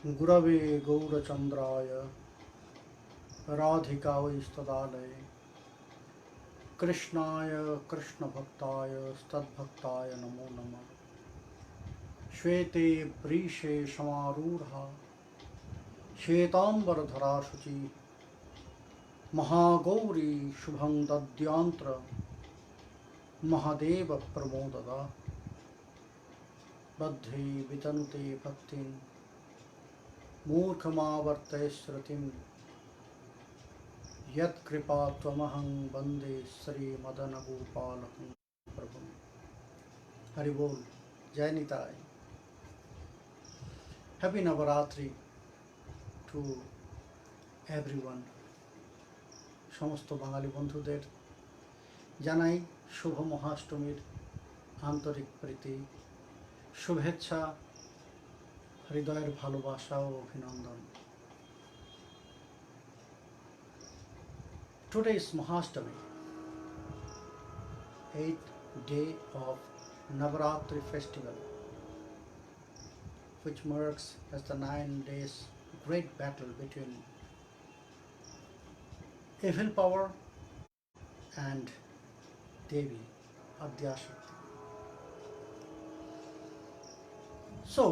गुरवे गौरचन्द्राय राधिकावैस्तदालये कृष्णाय कृष्णभक्ताय स्तद्भक्ताय नमो नमः। श्वेते वृषे समारूढ़ा श्वेतांबरधरा शुचि महागौरी शुभं दद्यांत्र महादेव प्रमोददा बद्धे वितनुते भक्तिं मूर्खमावर्तय श्रुतिं यत्कृपा त्वमहं वन्दे श्रीमदनगोपालकं प्रभुं। हरि बोल, जय Nitai. Happy Navaratri to everyone. সমস্ত বাঙালি বন্ধুদের জানাই শুভ মহাষ্টমীর আন্তরিক প্রীতি, শুভেচ্ছা, হৃদয়ের ভালোবাসা ও অভিনন্দন। Today is Mahastami, 8th day of Navaratri festival, which marks as the 9 days great battle between evil power and Devi Adyashakti. So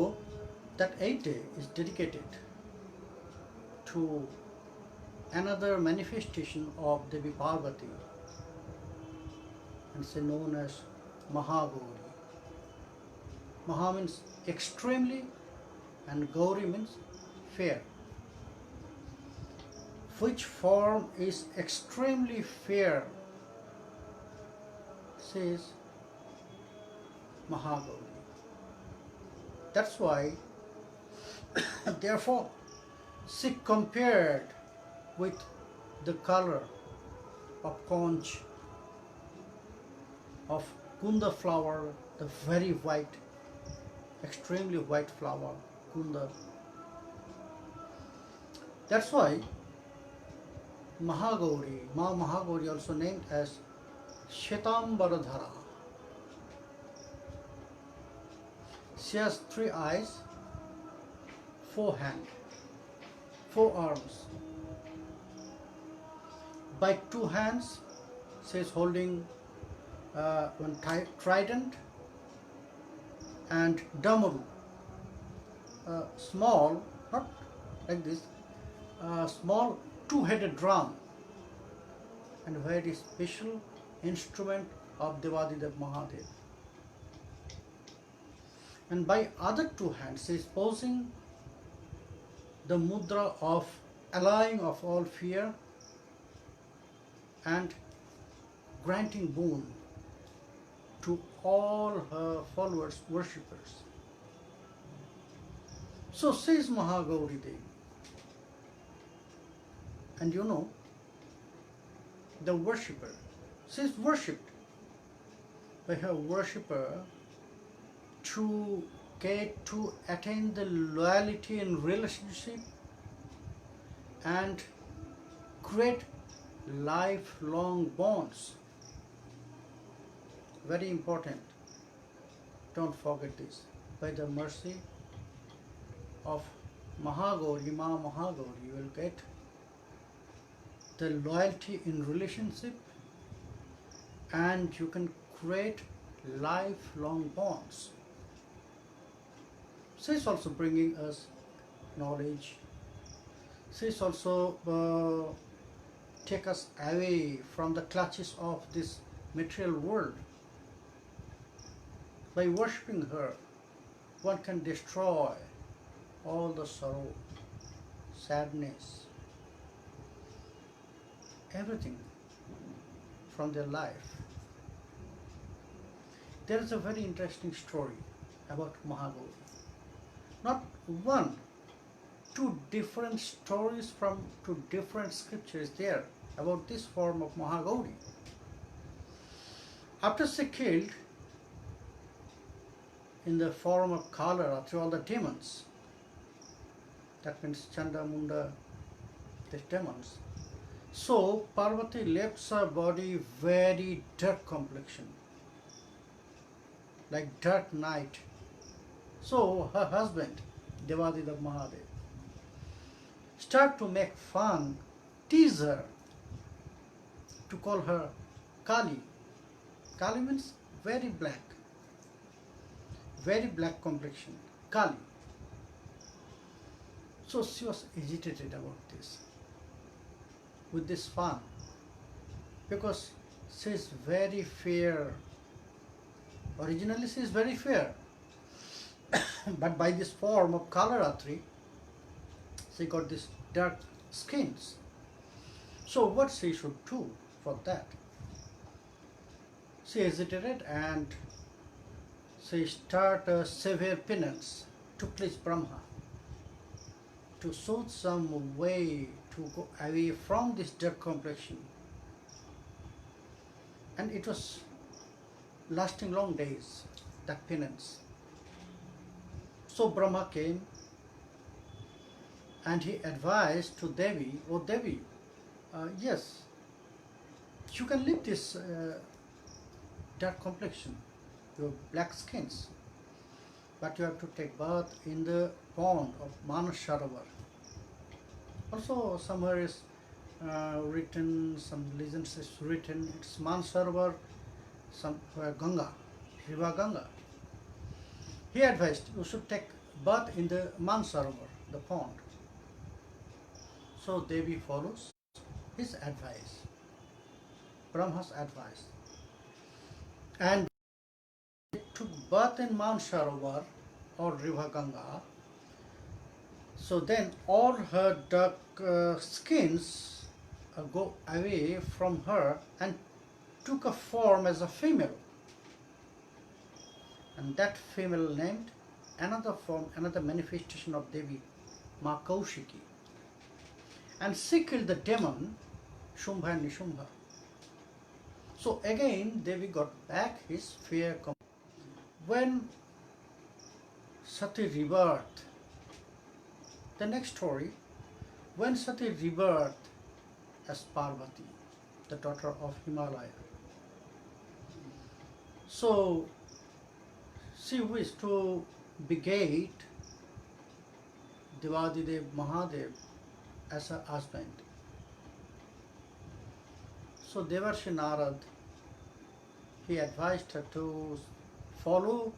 that 8th day is dedicated to another manifestation of Devi Parvati, and is known as Maha Gauriti. Maha means extremely and Gauri means fair. Which form is extremely fair, says Maha Gauriti. That's why therefore she compared with the color of conch, of kunda flower, the very white, extremely white flower, kunda. That's why Maha Gauri also named as Shwetambaradhara. She has 3 eyes, 4 hands, 4 arms. By 2 hands she is holding one trident and damaru, small, not like this, small 2-headed drum, and very special instrument of Devadidev Mahadev. And by other 2 hands she is posing the mudra of allaying of all fear and granting boon to all her followers, worshippers. So says Maha Gauriti. And you know, the worshipper, she is worshipped by her worshipper to attain the loyalty in relationship and create lifelong bonds. Very important. Don't forget this. By the mercy of Maha Gauri, you will get the loyalty in relationship and you can create lifelong bonds. She is also bringing us knowledge. She is also take us away from the clutches of this material world. By worshipping her, one can destroy all the sorrow, sadness, everything from their life. There is a very interesting story about Maha Gauriti. Not one, 2 different stories from 2 different scriptures there about this form of Maha Gauriti. After she killed in the form of Kala through all the demons, that means Chanda, Munda, the demons. So Parvati left her body very dark complexion, like dark night. So her husband, Devadidev Mahadev, start to make fun, tease her, to call her Kali. Kali means very black complexion, Kali. So she was agitated about this, with this fun, because she is very fair. Originally she is very fair, but by this form of Kalaratri, she got this dark skins. So what she should do for that? She hesitated and she started a severe penance to please Brahma, to show some way to go away from this dark complexion. And it was lasting long days, that penance. So Brahma came and he advised to Devi, "Oh Devi, yes, you can leave this dark complexion, your black skins, but you have to take bath in the pond of Manasarovar." Also, somewhere is written, some legends is written, it's Manasarovar, somewhere Ganga, River Ganga. He advised you should take bath in the Manasarovar, the pond. So Devi follows his advice, Brahma's advice, and took bath in Manasarovar or River Ganga. So then all her dark skins go away from her and took a form as a female. And that female named another form, another manifestation of Devi, Maha Gauriti. And she killed the demon Shumbha and Nishumbha. So again Devi got back his fair complexion. When Sati rebirthed, the next story, when Sati rebirthed as Parvati, the daughter of Himalaya, so she wished to beget Devadidev Mahadev as her husband. So Devarshi Narad, he advised her to follow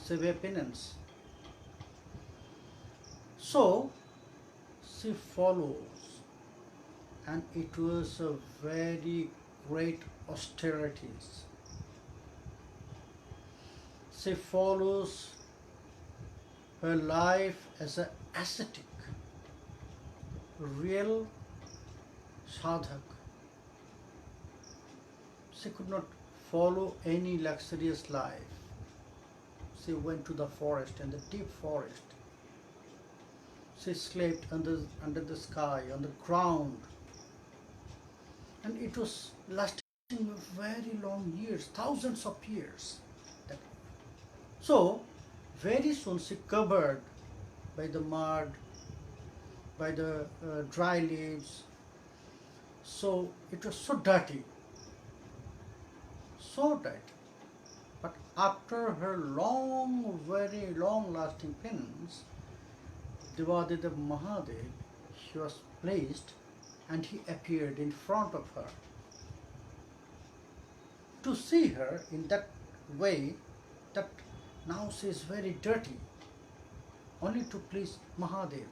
severe penance. So she follows, and it was a very great austerities. She follows her life as an ascetic, real sadhak. She could not follow any luxurious life. She went to the forest, in the deep forest. She slept under the sky, on the ground. And it was lasting very long years, thousands of years. So, very soon she covered by the mud, by the dry leaves. So it was so dirty. But after her long, very long lasting penance, Devadidev Mahadev, he was placed and he appeared in front of her. To see her in that way, that now she is very dirty, only to please Mahadev.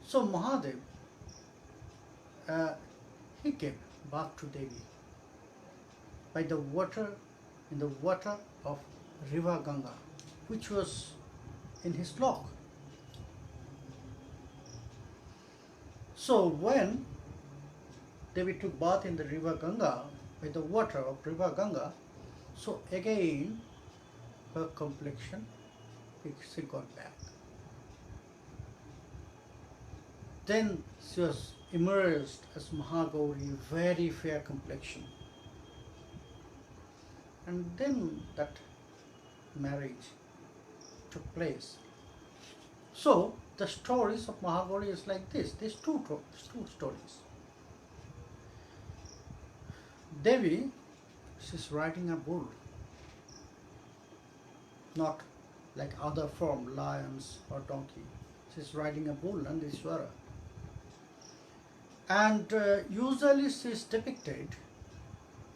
So Mahadev, he gave bath to Devi by the water, in the water of River Ganga, which was in his lock. So when Devi took bath in the River Ganga, by the water of River Ganga, so again her complexion, she got back. Then she was emerged as Maha Gauriti, very fair complexion. And then that marriage took place. So the stories of Maha Gauriti is like this. These two stories. Devi, she's riding a bull, not like other form, lions or donkey. She's riding a bull, Nandishwara. And usually she is depicted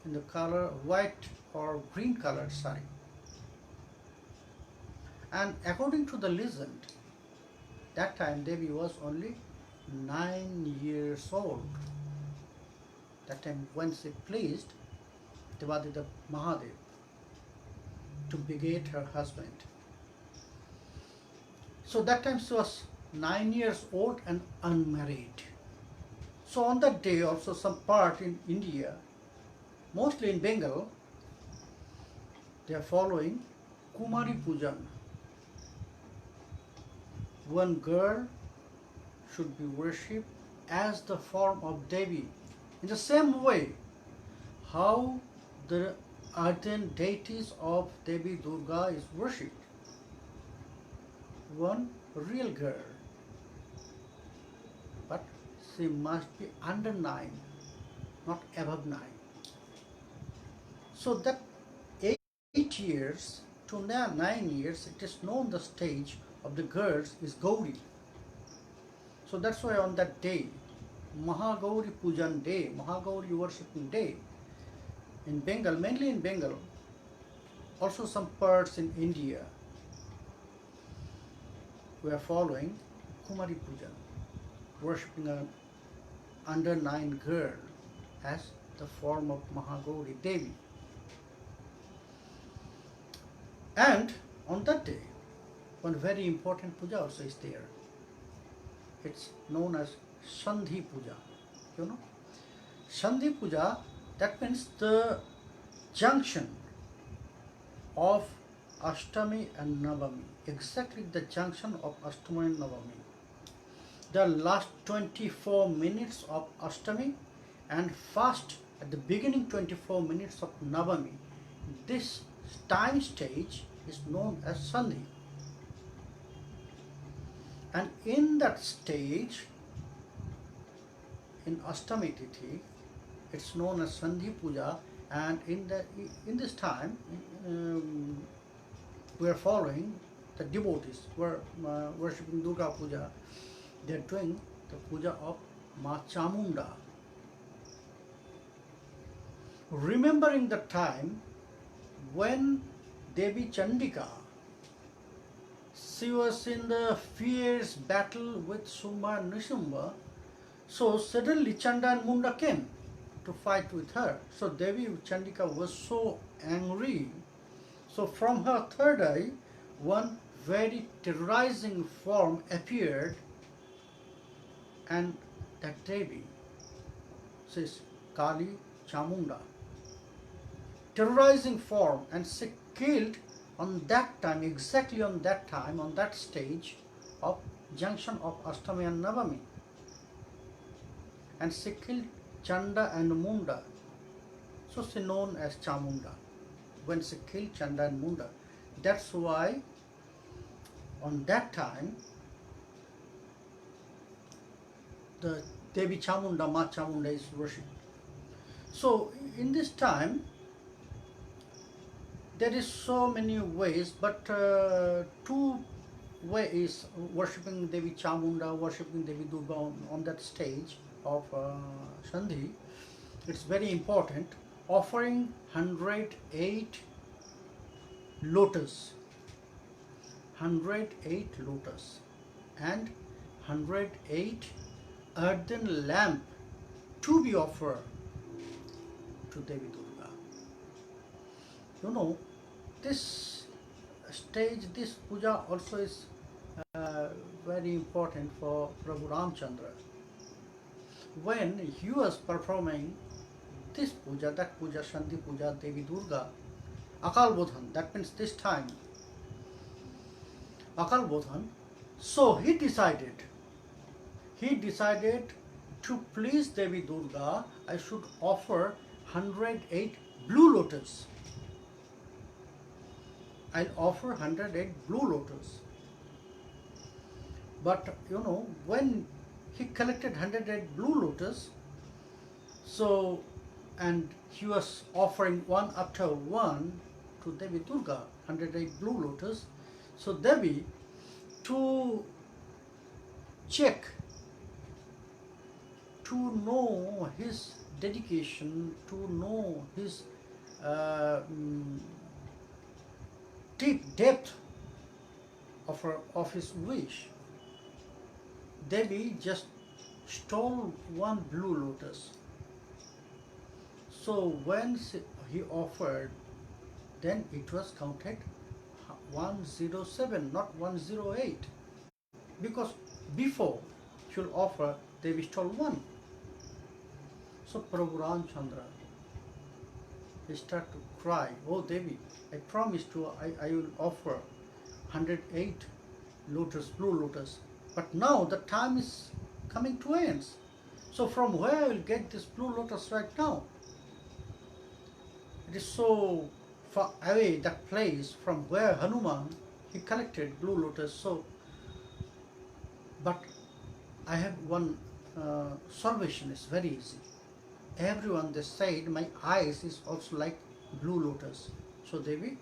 in the color white or green colored sari. And according to the legend, that time Devi was only 9 years old. That time when she pleased Devadita Mahadev to beget her husband. So that time she was 9 years old and unmarried. So on that day also some part in India, mostly in Bengal, they are following Kumari Pujan. One girl should be worshipped as the form of Devi. In the same way, how the earthen deities of Devi Durga is worshipped. One real girl, but she must be under 9, not above 9. So that 8 years to 9 years, it is known the stage of the girls is Gauri. So that's why on that day, Maha Gauriti Pujan day, Maha Gauri worshipping day, in Bengal, mainly in Bengal, also some parts in India, we are following Kumari Pujan, worshipping an under 9 girl as the form of Maha Gauri Devi. And on that day, one very important puja also is there. It's known as Sandhi Puja. You know, Sandhi Puja, that means the junction of Ashtami and Navami, exactly the junction of Ashtami and Navami. The last 24 minutes of Ashtami and first at the beginning 24 minutes of Navami. This time stage is known as Sandhi. And in that stage, in Ashtami Tithi, it's known as Sandhi Puja, and in this time, we are following the devotees who are worshipping Durga Puja. They are doing the puja of Ma Chamunda. Remembering the time when Devi Chandika, she was in the fierce battle with Sumba and Nishumba, so suddenly Chanda and Munda came to fight with her. So Devi Chandika was so angry. So from her third eye, one very terrorizing form appeared, and that Devi says Kali Chamunda, terrorizing form, and she killed on that time, exactly on that time, on that stage of junction of Ashtami and Navami. And she killed Chanda and Munda. So she known as Chamunda when she killed Chanda and Munda. That's why on that time the Devi Chamunda, Ma Chamunda is worshipped. So in this time there is so many ways, but two ways worshipping Devi Chamunda, worshipping Devi Durga on that stage of Sandhi. It's very important. Offering 108 lotus, 108 lotus and 108 earthen lamp to be offered to Devi Durga. You know, this stage, this puja also is very important for Prabhu Ramchandra. When he was performing this puja, that puja, Sandhi Puja, Devi Durga, Akal Bodhan, that means this time, Akal Bodhan, so he decided to please Devi Durga, I should offer 108 blue lotus. I'll offer 108 blue lotus. But you know, when he collected 108 blue lotus, so, and he was offering one after one to Devi Durga, 108 blue lotus. So Devi, to check, to know his dedication, to know his uh, mm, deep depth of his wish. Devi just stole one blue lotus. So when he offered, then it was counted 107, not 108. Because before she will offer, Devi stole one. So Prabhu Ramchandra, he started to cry, "Oh Devi, I promised you I will offer 108 lotus, blue lotus. But now the time is coming to ends. So from where I will get this blue lotus right now? It is so far away, that place from where Hanuman, he collected blue lotus. So, but I have one solution, is very easy. Everyone, they said, my eyes is also like blue lotus. So Devi,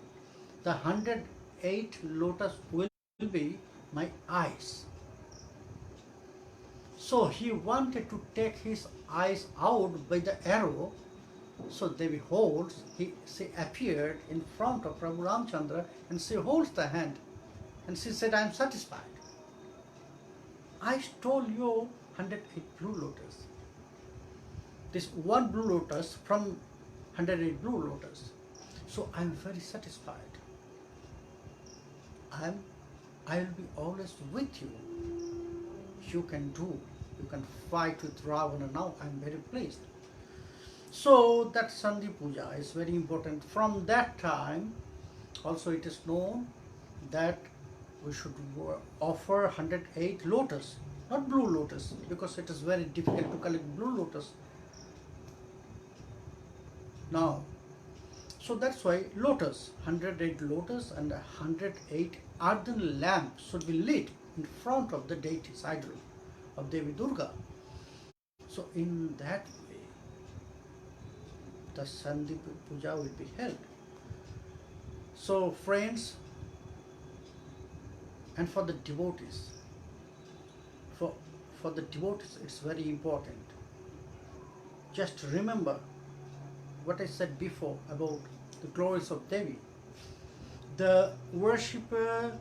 the 108 lotus will be my eyes." So he wanted to take his eyes out by the arrow. So Devi holds, she appeared in front of Prabhu Ramchandra and she holds the hand and she said, "I am satisfied. I stole your 108 blue lotus. This one blue lotus from 108 blue lotus. So I am very satisfied. I will be always with you. You can fight with Ravana now. I am very pleased." So that Sandhi Puja is very important. From that time, also it is known that we should offer 108 lotus, not blue lotus, because it is very difficult to collect blue lotus now. So that's why lotus, 108 lotus and 108 earthen lamps should be lit in front of the deity's idol of Devi Durga. So in that way, the Sandhi Puja will be held. So friends, and for the devotees, for the devotees it's very important. Just remember what I said before about the glories of Devi. The worshipper,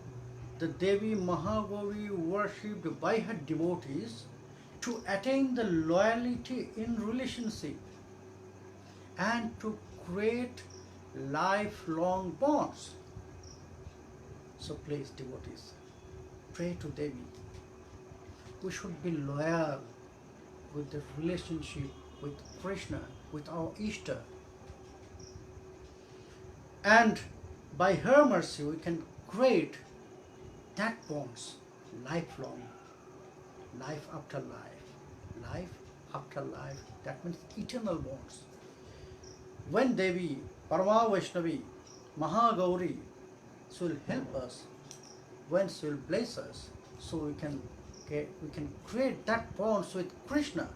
the Devi Maha Gauriti, worshipped by her devotees to attain the loyalty in relationship and to create lifelong bonds. So please, devotees, pray to Devi. We should be loyal with the relationship with Krishna, with our Ishta. And by her mercy, we can create that bonds lifelong, life after life, that means eternal bonds. When Devi, Parama Vaishnavi, Maha Gauriti, she will help us, when she will bless us, so we can create that bonds with Krishna.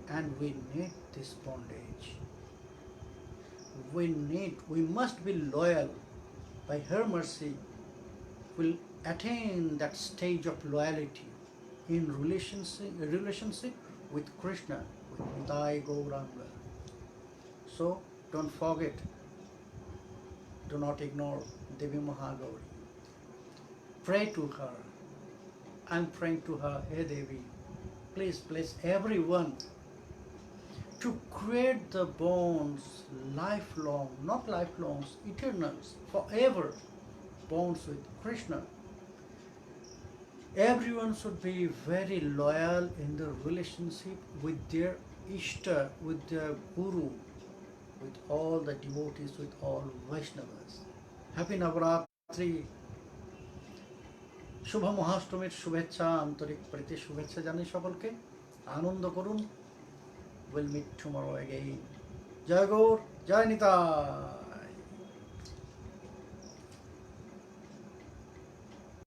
And we need this bondage. We must be loyal. By her mercy, we'll attain that stage of loyalty in relationship with Krishna, with Nidai Gauranga. So don't forget, do not ignore Devi Maha Gauriti. Pray to her. I'm praying to her, "Hey Devi, please bless everyone to create the bonds lifelong, not lifelong, eternals, forever, bonds with Krishna." Everyone should be very loyal in the relationship with their Ishta, with their Guru, with all the devotees, with all Vaishnavas. Happy Navaratri, শুভ মহাষ্টমীর শুভেচ্ছা, আন্তরিক প্রীতি শুভেচ্ছা জানাই সকলকে। আনন্দ করুন। We'll meet tomorrow again. Jai Gaur, Jai Nitya.